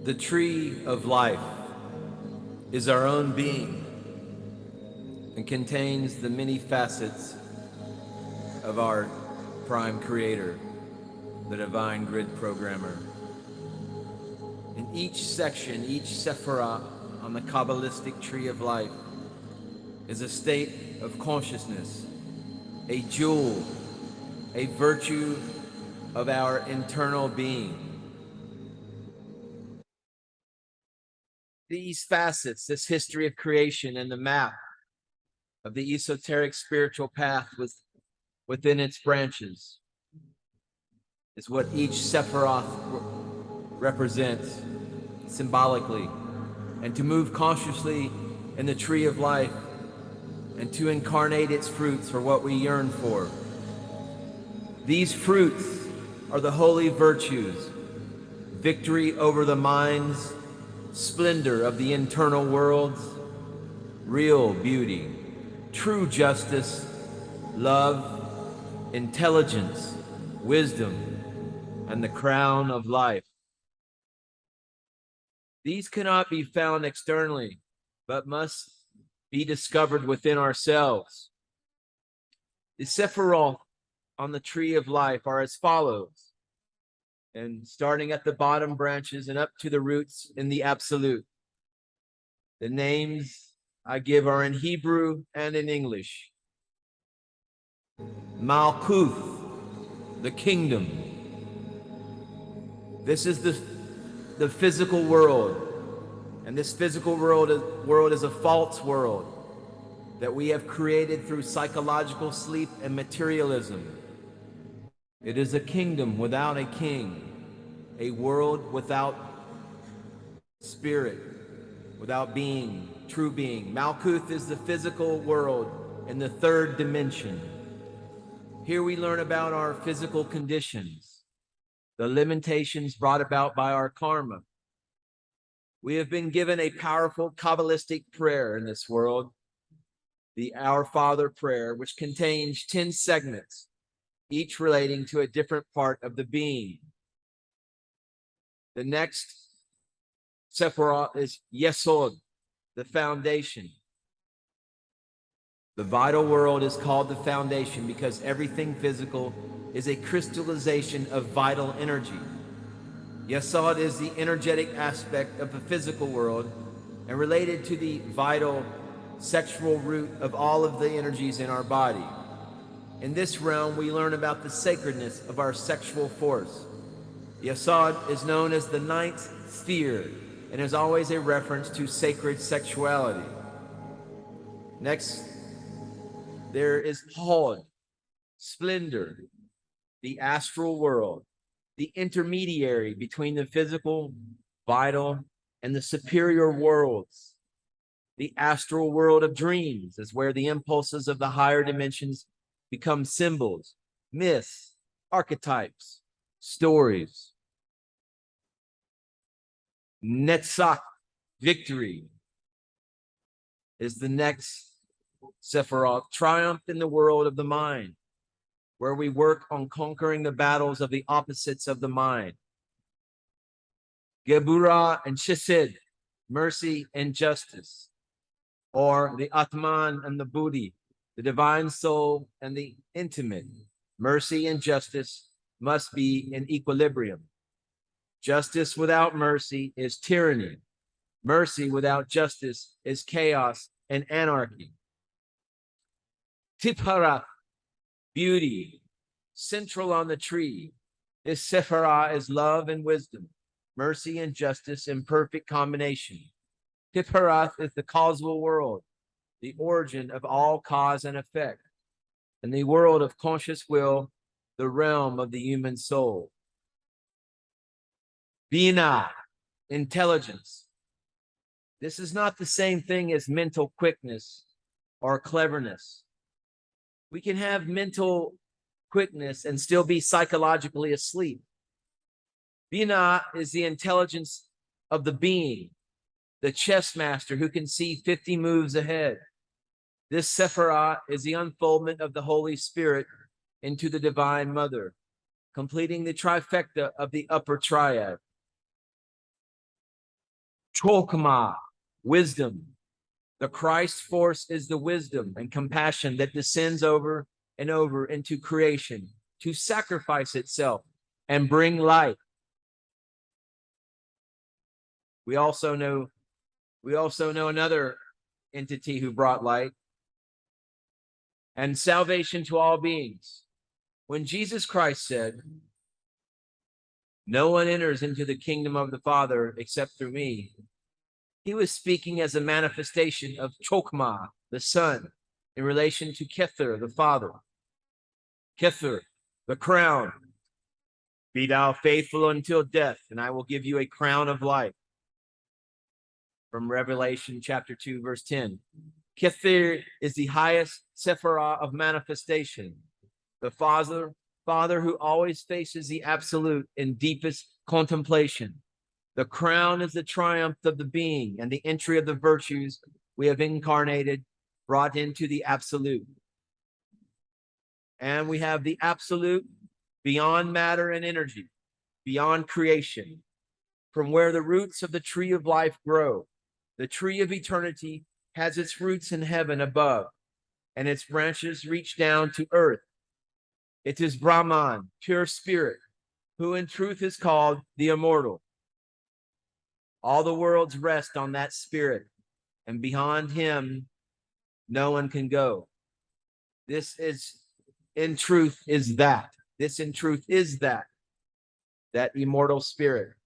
The tree of life is our own being and contains the many facets of our prime creator, the divine grid programmer. In each section, each sephirah on the Kabbalistic tree of life is a state of consciousness, a jewel, a virtue of our internal being. These facets, this history of creation and the map of the esoteric spiritual path within its branches, is what each Sephiroth represents symbolically. And to move consciously in the tree of life and to incarnate its fruits for what we yearn for. These fruits are the holy virtues: victory over the mind's splendor of the internal worlds, real beauty, true justice, love, intelligence, wisdom, and the crown of life. These cannot be found externally, but must be discovered within ourselves. The Sephiroth on the tree of life are as follows, and starting at the bottom branches and up to the roots in the absolute. The names I give are in Hebrew and in English. Malkuth, the kingdom. This is the physical world, and this physical world is a false world that we have created through psychological sleep and materialism. It is a kingdom without a king, a world without spirit, without being, true being. Malkuth is the physical world in the third dimension. Here we learn about our physical conditions, the limitations brought about by our karma. We have been given a powerful Kabbalistic prayer in this world, the Our Father prayer, which contains 10 segments, each relating to a different part of the being. The next Sephirah is Yesod, the foundation. The vital world is called the foundation because everything physical is a crystallization of vital energy. Yesod is the energetic aspect of the physical world and related to the vital sexual root of all of the energies in our body. In this realm, we learn about the sacredness of our sexual force. Yesod is known as the ninth sphere and is always a reference to sacred sexuality. Next, there is Hod, splendor, the astral world, the intermediary between the physical, vital, and the superior worlds. The astral world of dreams is where the impulses of the higher dimensions become symbols, myths, archetypes, stories. Netzach, victory, is the next Sephiroth, triumph in the world of the mind, where we work on conquering the battles of the opposites of the mind. Geburah and Chesed, mercy and justice, or the Atman and the Buddhi, the divine soul and the intimate. Mercy and justice must be in equilibrium. Justice without mercy is tyranny. Mercy without justice is chaos and anarchy. Tipharah, beauty, central on the tree. This Sephirah is love and wisdom, mercy and justice in perfect combination. Tipharath is the causal world, the origin of all cause and effect, and the world of conscious will, the realm of the human soul. Bina, intelligence. This is not the same thing as mental quickness or cleverness. We can have mental quickness and still be psychologically asleep. Bina is the intelligence of the being, the chess master who can see 50 moves ahead. This Sephirah is the unfoldment of the Holy Spirit into the Divine Mother, completing the trifecta of the upper triad. Chokmah, wisdom. The Christ force is the wisdom and compassion that descends over and over into creation to sacrifice itself and bring light. We also know another entity who brought light and salvation to all beings. When Jesus Christ said, "No one enters into the kingdom of the Father except through me," he was speaking as a manifestation of Chokmah, the Son, in relation to Kether, the Father. Kether, the crown. Be thou faithful until death, and I will give you a crown of life. From Revelation chapter 2, verse 10. Kether is the highest sephirah of manifestation. The Father who always faces the absolute in deepest contemplation. The crown is the triumph of the being and the entry of the virtues we have incarnated, brought into the absolute. And we have the absolute beyond matter and energy, beyond creation, from where the roots of the tree of life grow. The tree of eternity has its roots in heaven above, and its branches reach down to earth. It is Brahman, pure spirit, who in truth is called the immortal. All the worlds rest on that spirit, and beyond him, no one can go. This is, in truth, is that. This in truth is that immortal spirit.